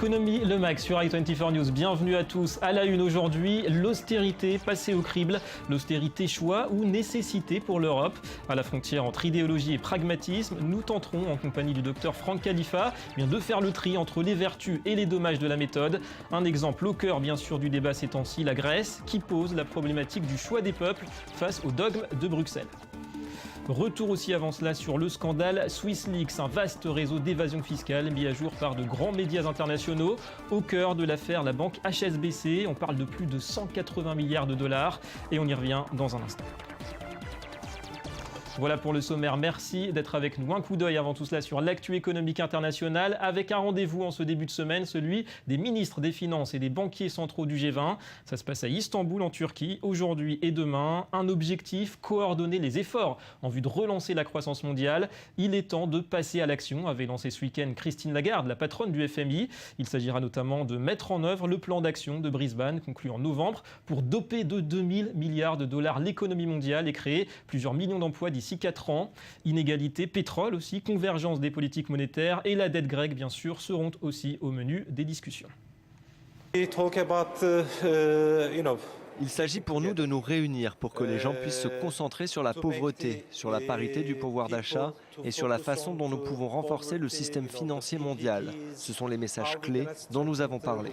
Économie, le max sur i24 News. Bienvenue à tous. À la une aujourd'hui, l'austérité passée au crible. L'austérité choix ou nécessité pour l'Europe. À la frontière entre idéologie et pragmatisme, nous tenterons en compagnie du docteur Franck Khalifa de faire le tri entre les vertus et les dommages de la méthode. Un exemple au cœur bien sûr du débat ces temps-ci, la Grèce, qui pose la problématique du choix des peuples face au dogme de Bruxelles. Retour aussi avant cela sur le scandale SwissLeaks, un vaste réseau d'évasion fiscale mis à jour par de grands médias internationaux. Au cœur de l'affaire, la banque HSBC, on parle de plus de 180 milliards de dollars et on y revient dans un instant. Voilà pour le sommaire, merci d'être avec nous. Un coup d'œil avant tout cela sur l'actu économique internationale avec un rendez-vous en ce début de semaine, celui des ministres des Finances et des banquiers centraux du G20. Ça se passe à Istanbul en Turquie, aujourd'hui et demain. Un objectif, coordonner les efforts en vue de relancer la croissance mondiale. Il est temps de passer à l'action, avait lancé ce week-end Christine Lagarde, la patronne du FMI. Il s'agira notamment de mettre en œuvre le plan d'action de Brisbane, conclu en novembre, pour doper de 2000 milliards de dollars l'économie mondiale et créer plusieurs millions d'emplois d'ici 4 ans. Inégalité, pétrole aussi, convergence des politiques monétaires et la dette grecque, bien sûr, seront aussi au menu des discussions. Il s'agit pour nous de nous réunir pour que les gens puissent se concentrer sur la pauvreté, sur la parité du pouvoir d'achat et sur la façon dont nous pouvons renforcer le système financier mondial. Ce sont les messages clés dont nous avons parlé.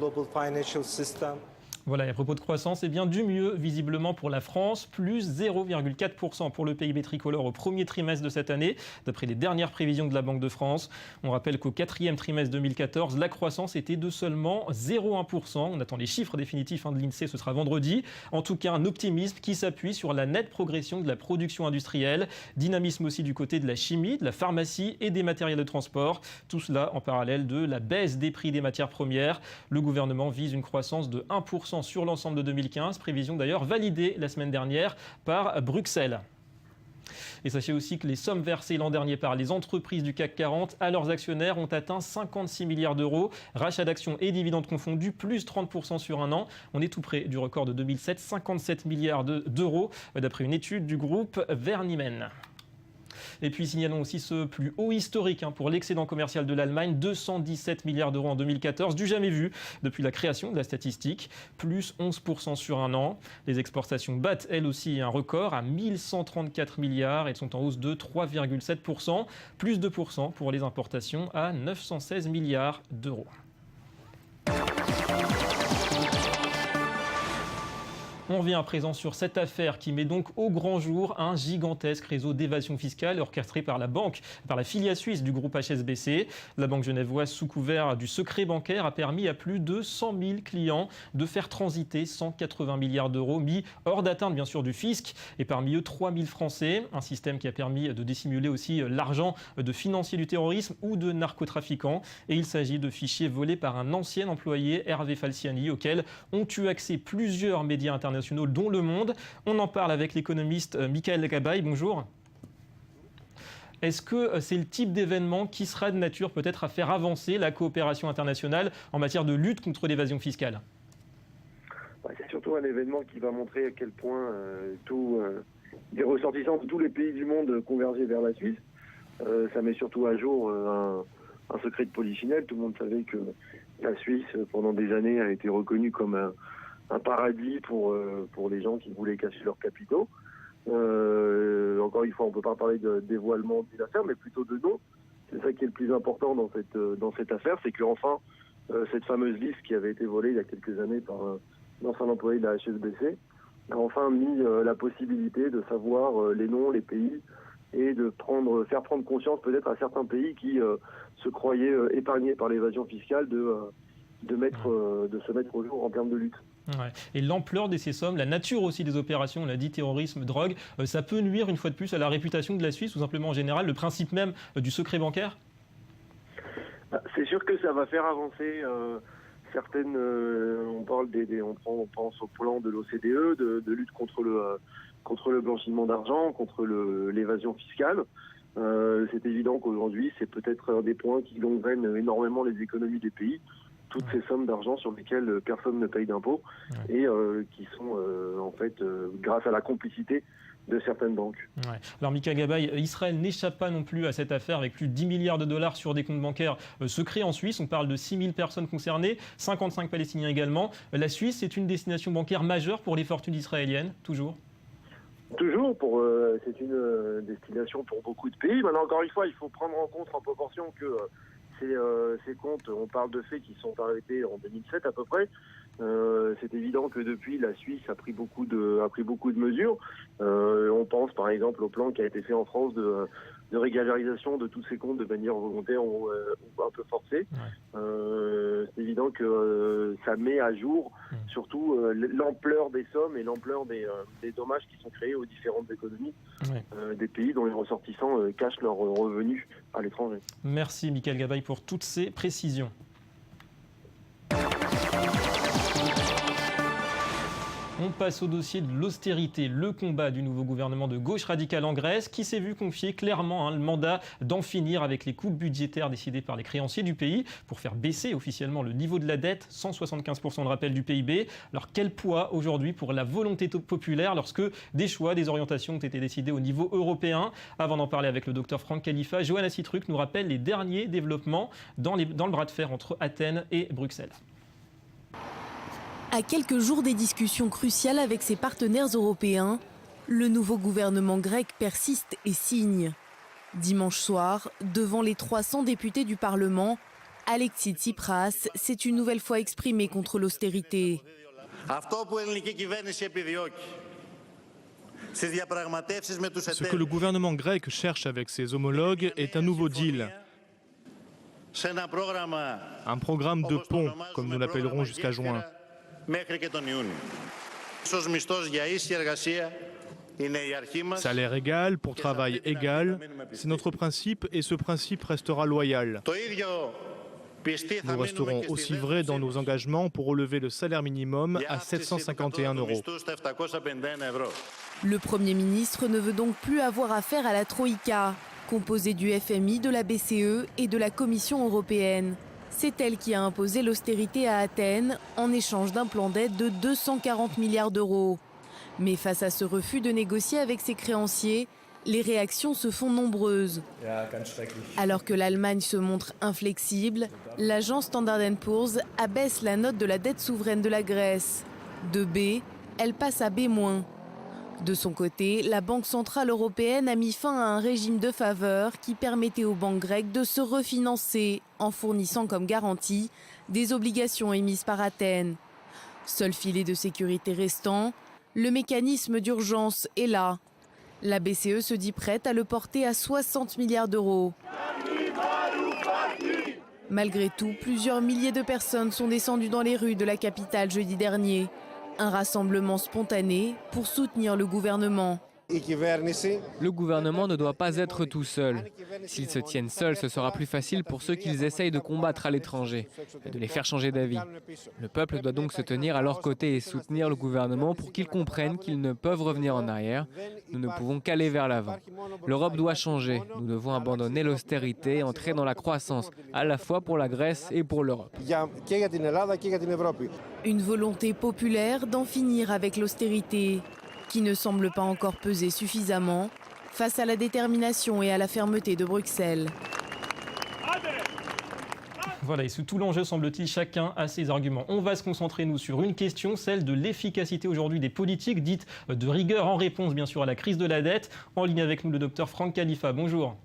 Voilà, et à propos de croissance, bien du mieux visiblement pour la France, plus 0,4% pour le PIB tricolore au premier trimestre de cette année, d'après les dernières prévisions de la Banque de France. On rappelle qu'au quatrième trimestre 2014, la croissance était de seulement 0,1%. On attend les chiffres définitifs de l'INSEE, ce sera vendredi. En tout cas, un optimisme qui s'appuie sur la nette progression de la production industrielle, dynamisme aussi du côté de la chimie, de la pharmacie et des matériels de transport. Tout cela en parallèle de la baisse des prix des matières premières. Le gouvernement vise une croissance de 1% sur l'ensemble de 2015, prévision d'ailleurs validée la semaine dernière par Bruxelles. Et sachez aussi que les sommes versées l'an dernier par les entreprises du CAC 40 à leurs actionnaires ont atteint 56 milliards d'euros. Rachat d'actions et dividendes confondus, plus 30% sur un an. On est tout près du record de 2007, 57 milliards d'euros, d'après une étude du groupe Vernimen. Et puis signalons aussi ce plus haut historique pour l'excédent commercial de l'Allemagne, 217 milliards d'euros en 2014, du jamais vu depuis la création de la statistique, plus 11% sur un an. Les exportations battent elles aussi un record à 1134 milliards et sont en hausse de 3,7%, plus 2% pour les importations à 916 milliards d'euros. On revient à présent sur cette affaire qui met donc au grand jour un gigantesque réseau d'évasion fiscale orchestré par la banque, par la filiale suisse du groupe HSBC. La banque genevoise, sous couvert du secret bancaire, a permis à plus de 100 000 clients de faire transiter 180 milliards d'euros mis hors d'atteinte bien sûr du fisc. Et parmi eux, 3 000 Français. Un système qui a permis de dissimuler aussi l'argent de financiers du terrorisme ou de narcotrafiquants. Et il s'agit de fichiers volés par un ancien employé, Hervé Falciani, auquel ont eu accès plusieurs médias internationaux dont Le Monde. On en parle avec l'économiste Michael Gabaye. Bonjour. Est-ce que c'est le type d'événement qui sera de nature peut-être à faire avancer la coopération internationale en matière de lutte contre l'évasion fiscale ? C'est surtout un événement qui va montrer à quel point les ressortissants de tous les pays du monde convergeaient vers la Suisse. Ça met surtout à jour un secret de polichinelle. Tout le monde savait que la Suisse, pendant des années, a été reconnue comme un paradis pour les gens qui voulaient cacher leurs capitaux. Encore une fois, on ne peut pas parler de dévoilement d'une affaire, mais plutôt de nom. C'est ça qui est le plus important dans cette affaire, c'est qu'enfin, cette fameuse liste qui avait été volée il y a quelques années par un ancien employé de la HSBC a enfin mis la possibilité de savoir les noms, les pays, et de faire prendre conscience peut-être à certains pays qui se croyaient épargnés par l'évasion fiscale de se mettre au jour en termes de lutte. Ouais. Et l'ampleur de ces sommes, la nature aussi des opérations, on l'a dit, terrorisme, drogue, ça peut nuire une fois de plus à la réputation de la Suisse ou simplement en général, le principe même du secret bancaire ? C'est sûr que ça va faire avancer certaines... on pense au plan de l'OCDE, de lutte contre le blanchiment d'argent, contre l'évasion fiscale. C'est évident qu'aujourd'hui, c'est peut-être un des points qui gangrènent énormément les économies des pays. toutes ces sommes d'argent sur lesquelles personne ne paye d'impôts et qui sont en fait grâce à la complicité de certaines banques. Ouais. Alors Mickaël Gabaye, Israël n'échappe pas non plus à cette affaire avec plus de 10 milliards de dollars sur des comptes bancaires secrets en Suisse. On parle de 6 000 personnes concernées, 55 Palestiniens également. La Suisse est une destination bancaire majeure pour les fortunes israéliennes, toujours. Toujours, c'est une destination pour beaucoup de pays. Maintenant, encore une fois, il faut prendre en compte en proportion que ces comptes, on parle de faits qui sont arrêtés en 2007 à peu près. C'est évident que depuis, la Suisse a pris beaucoup de mesures. On pense par exemple au plan qui a été fait en France de régularisation de tous ces comptes de manière volontaire ou un peu forcée. C'est évident que ça met à jour surtout l'ampleur des sommes et l'ampleur des dommages qui sont créés aux différentes économies des pays dont les ressortissants cachent leurs revenus à l'étranger. Merci Mickaël Gabaye pour toutes ces précisions. On passe au dossier de l'austérité, le combat du nouveau gouvernement de gauche radicale en Grèce qui s'est vu confier clairement le mandat d'en finir avec les coupes budgétaires décidées par les créanciers du pays pour faire baisser officiellement le niveau de la dette, 175% de rappel du PIB. Alors quel poids aujourd'hui pour la volonté populaire lorsque des choix, des orientations ont été décidés au niveau européen? Avant d'en parler avec le docteur Franck Khalifa, Johanna Citruc nous rappelle les derniers développements dans le bras de fer entre Athènes et Bruxelles. À quelques jours des discussions cruciales avec ses partenaires européens, le nouveau gouvernement grec persiste et signe. Dimanche soir, devant les 300 députés du Parlement, Alexis Tsipras s'est une nouvelle fois exprimé contre l'austérité. Ce que le gouvernement grec cherche avec ses homologues est un nouveau deal. Un programme de pont, comme nous l'appellerons jusqu'à juin. Salaire égal pour travail égal, c'est notre principe et ce principe restera loyal. Nous resterons aussi vrais dans nos engagements pour relever le salaire minimum à 751 €. Le Premier ministre ne veut donc plus avoir affaire à la Troïka, composée du FMI, de la BCE et de la Commission européenne. C'est elle qui a imposé l'austérité à Athènes en échange d'un plan d'aide de 240 milliards d'euros. Mais face à ce refus de négocier avec ses créanciers, les réactions se font nombreuses. Alors que l'Allemagne se montre inflexible, l'agence Standard & Poor's abaisse la note de la dette souveraine de la Grèce. De B, elle passe à B-. De son côté, la Banque centrale européenne a mis fin à un régime de faveur qui permettait aux banques grecques de se refinancer en fournissant comme garantie des obligations émises par Athènes. Seul filet de sécurité restant, le mécanisme d'urgence est là. La BCE se dit prête à le porter à 60 milliards d'euros. Malgré tout, plusieurs milliers de personnes sont descendues dans les rues de la capitale jeudi dernier. Un rassemblement spontané pour soutenir le gouvernement. Le gouvernement ne doit pas être tout seul. S'ils se tiennent seuls, ce sera plus facile pour ceux qu'ils essayent de combattre à l'étranger et de les faire changer d'avis. Le peuple doit donc se tenir à leur côté et soutenir le gouvernement pour qu'ils comprennent qu'ils ne peuvent revenir en arrière. Nous ne pouvons qu'aller vers l'avant. L'Europe doit changer. Nous devons abandonner l'austérité et entrer dans la croissance, à la fois pour la Grèce et pour l'Europe. Une volonté populaire d'en finir avec l'austérité, qui ne semble pas encore peser suffisamment face à la détermination et à la fermeté de Bruxelles. Voilà, et sous tout l'enjeu, semble-t-il, chacun a ses arguments. On va se concentrer, nous, sur une question, celle de l'efficacité aujourd'hui des politiques dites de rigueur en réponse, bien sûr, à la crise de la dette. En ligne avec nous, le docteur Franck Khalifa. Bonjour.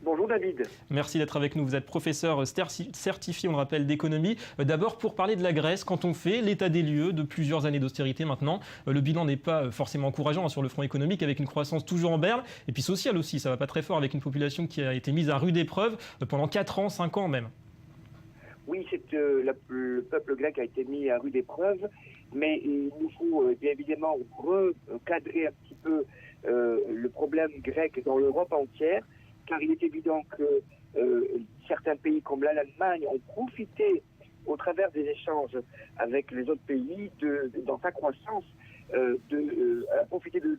Bonjour David. Merci d'être avec nous. Vous êtes professeur certifié, on le rappelle, d'économie. D'abord, pour parler de la Grèce, quand on fait l'état des lieux de plusieurs années d'austérité maintenant, le bilan n'est pas forcément encourageant sur le front économique, avec une croissance toujours en berne, et puis sociale aussi, ça va pas très fort, avec une population qui a été mise à rude épreuve pendant 4 ans, 5 ans même. Oui, le peuple grec a été mis à rude épreuve, mais il nous faut bien évidemment recadrer un petit peu le problème grec dans l'Europe entière, car il est évident que certains pays comme l'Allemagne ont profité, au travers des échanges avec les autres pays, dans sa croissance, a profité de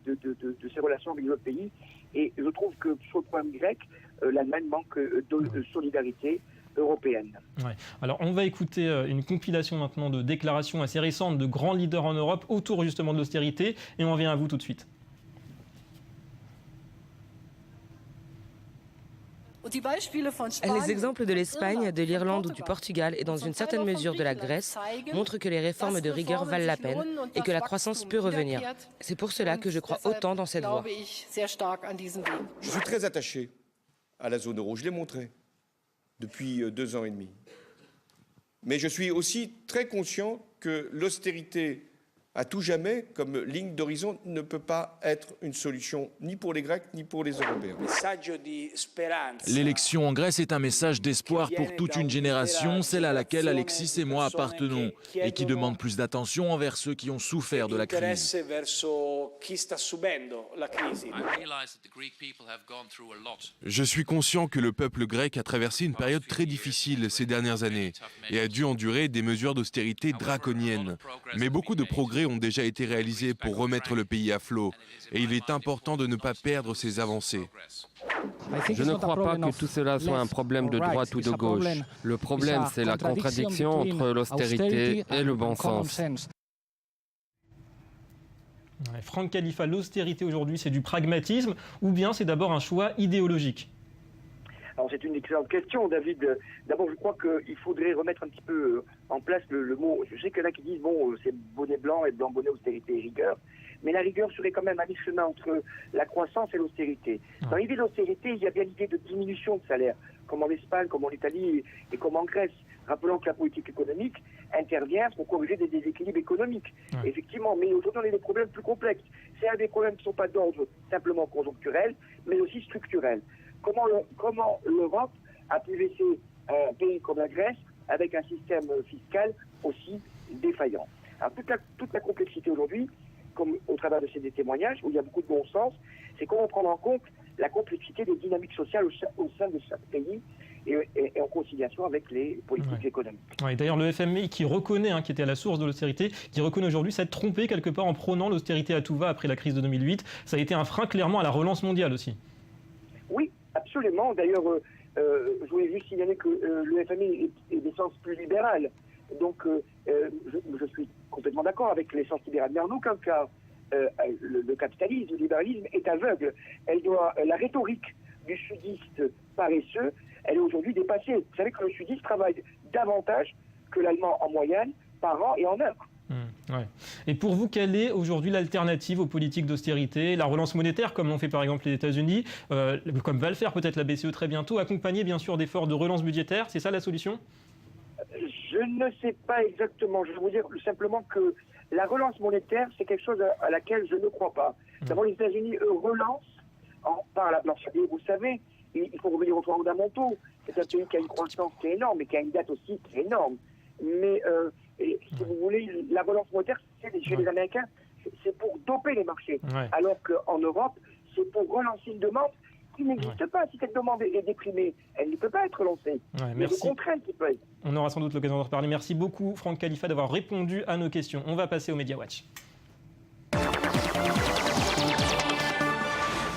ces relations avec les autres pays. Et je trouve que sur le problème grec, l'Allemagne manque de solidarité européenne. Ouais. Alors on va écouter une compilation maintenant de déclarations assez récentes de grands leaders en Europe autour justement de l'austérité et on revient à vous tout de suite. Les exemples de l'Espagne, de l'Irlande ou du Portugal et dans une certaine mesure de la Grèce montrent que les réformes de rigueur valent la peine et que la croissance peut revenir. C'est pour cela que je crois autant dans cette voie. Je suis très attaché à la zone euro, je l'ai montré depuis 2 ans et demi. Mais je suis aussi très conscient que l'austérité à tout jamais, comme ligne d'horizon, ne peut pas être une solution ni pour les Grecs ni pour les Européens. L'élection en Grèce est un message d'espoir pour toute une génération, celle à laquelle Alexis et moi appartenons, et qui demande plus d'attention envers ceux qui ont souffert de la crise. Je suis conscient que le peuple grec a traversé une période très difficile ces dernières années et a dû endurer des mesures d'austérité draconiennes. Mais beaucoup de progrès ont déjà été réalisés pour remettre le pays à flot et il est important de ne pas perdre ces avancées. Je ne crois pas que tout cela soit un problème de droite ou de gauche. Le problème, c'est la contradiction entre l'austérité et le bon sens. Franck Khalifa, l'austérité aujourd'hui, c'est du pragmatisme ou bien c'est d'abord un choix idéologique? Alors c'est une excellente question, David. D'abord, je crois qu'il faudrait remettre un petit peu en place le mot. Je sais qu'il y en a qui disent, bon, c'est bonnet blanc et blanc bonnet, austérité et rigueur. Mais la rigueur serait quand même un mi-chemin entre la croissance et l'austérité. Dans l'idée de l'austérité, il y a bien l'idée de diminution de salaire, comme en Espagne, comme en Italie et comme en Grèce. Rappelons que la politique économique intervient pour corriger des déséquilibres économiques. Effectivement, mais aujourd'hui, on a des problèmes plus complexes. C'est un des problèmes qui ne sont pas d'ordre simplement conjoncturel, mais aussi structurel. Comment l'Europe a pu laisser un pays comme la Grèce avec un système fiscal aussi défaillant? Alors toute la complexité aujourd'hui, comme au travers de ces témoignages, où il y a beaucoup de bon sens, c'est comment prendre en compte la complexité des dynamiques sociales au sein de chaque pays et en conciliation avec les politiques économiques. D'ailleurs, le FMI qui reconnaît, qui était à la source de l'austérité, qui reconnaît aujourd'hui s'être trompé quelque part en prônant l'austérité à tout va après la crise de 2008. Ça a été un frein clairement à la relance mondiale aussi. Oui, absolument. D'ailleurs, je voulais juste signaler que le FMI est d'essence plus libérale. Donc, je suis complètement d'accord avec l'essence libérale. Mais en aucun cas, le capitalisme, le libéralisme est aveugle. La rhétorique du sudiste paresseux, elle est aujourd'hui dépassée. Vous savez que le sudiste travaille davantage que l'allemand en moyenne par an et en heure. Et pour vous, quelle est aujourd'hui l'alternative aux politiques d'austérité? La relance monétaire, comme l'ont fait par exemple les États-Unis, comme va le faire peut-être la BCE très bientôt, accompagné bien sûr d'efforts de relance budgétaire, c'est ça la solution? Je ne sais pas exactement. Je vais vous dire simplement que la relance monétaire, c'est quelque chose à laquelle je ne crois pas. D'abord, les États-Unis, eux, relancent par la planche. Et vous savez, il faut revenir aux fondamentaux. C'est un pays qui a une croissance qui est énorme et qui a une dette aussi qui est énorme. Mais si vous voulez, la relance monétaire, chez les Américains, c'est pour doper les marchés. Alors qu'en Europe, c'est pour relancer une demande qui n'existe pas. Si cette demande est déprimée, elle ne peut pas être lancée. Il y a des contraintes qui peuvent. On aura sans doute l'occasion d'en reparler. Merci beaucoup, Franck Khalifa, d'avoir répondu à nos questions. On va passer au Media Watch.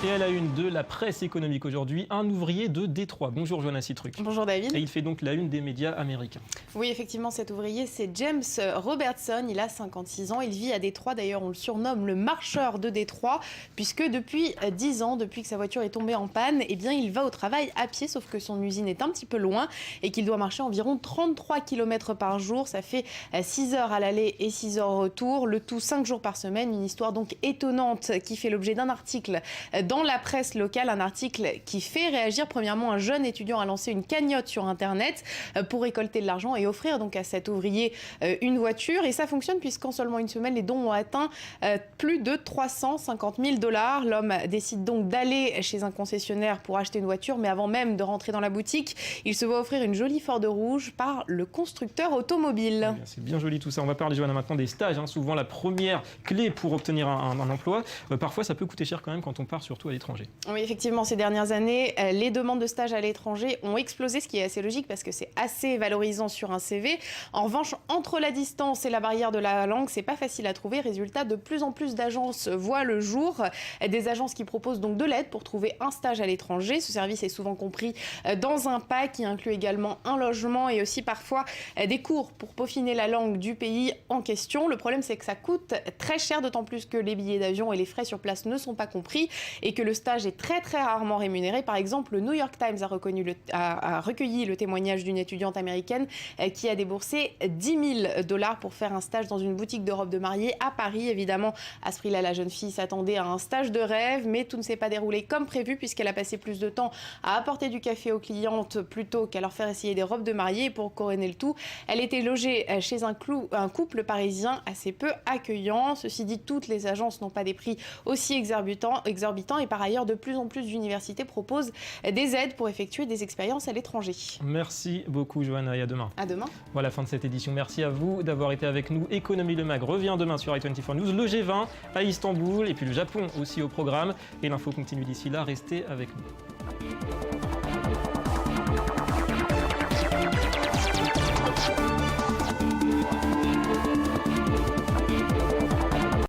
Et à la une de la presse économique aujourd'hui, un ouvrier de Détroit. Bonjour Joanna Citruc. Bonjour David. Et il fait donc la une des médias américains. Oui, effectivement, cet ouvrier, c'est James Robertson. Il a 56 ans. Il vit à Détroit. D'ailleurs, on le surnomme le marcheur de Détroit, puisque depuis 10 ans, depuis que sa voiture est tombée en panne, eh bien, il va au travail à pied, sauf que son usine est un petit peu loin et qu'il doit marcher environ 33 km par jour. Ça fait 6 heures à l'aller et 6 heures au retour, le tout 5 jours par semaine. Une histoire donc étonnante qui fait l'objet d'un article dans la presse locale, un article qui fait réagir. Premièrement, un jeune étudiant a lancé une cagnotte sur Internet pour récolter de l'argent et offrir donc à cet ouvrier une voiture. Et ça fonctionne puisqu'en seulement une semaine, les dons ont atteint plus de 350 000 $. L'homme décide donc d'aller chez un concessionnaire pour acheter une voiture, mais avant même de rentrer dans la boutique, il se voit offrir une jolie Ford rouge par le constructeur automobile. C'est bien joli tout ça. On va parler, Joanna, maintenant des stages. Souvent la première clé pour obtenir un emploi. Parfois, ça peut coûter cher quand même quand on part surtout surtout à l'étranger. Oui, effectivement, ces dernières années, les demandes de stage à l'étranger ont explosé, ce qui est assez logique parce que c'est assez valorisant sur un CV. En revanche, entre la distance et la barrière de la langue, c'est pas facile à trouver. Résultat, de plus en plus d'agences voient le jour. Des agences qui proposent donc de l'aide pour trouver un stage à l'étranger. Ce service est souvent compris dans un pack qui inclut également un logement et aussi parfois des cours pour peaufiner la langue du pays en question. Le problème, c'est que ça coûte très cher, d'autant plus que les billets d'avion et les frais sur place ne sont pas compris et que le stage est très très rarement rémunéré. Par exemple, le New York Times a recueilli le témoignage d'une étudiante américaine qui a déboursé $10 000 pour faire un stage dans une boutique de robes de mariée à Paris. Évidemment, à ce prix-là, la jeune fille s'attendait à un stage de rêve, mais tout ne s'est pas déroulé comme prévu puisqu'elle a passé plus de temps à apporter du café aux clientes plutôt qu'à leur faire essayer des robes de mariée. Et pour couronner le tout, elle était logée chez un couple parisien assez peu accueillant. Ceci dit, toutes les agences n'ont pas des prix aussi exorbitants et par ailleurs, de plus en plus d'universités proposent des aides pour effectuer des expériences à l'étranger. Merci beaucoup, Johanna, et à demain. À demain. Voilà, fin de cette édition. Merci à vous d'avoir été avec nous. Économie le Mag revient demain sur i24 News. Le G20 à Istanbul et puis le Japon aussi au programme. Et l'info continue d'ici là. Restez avec nous.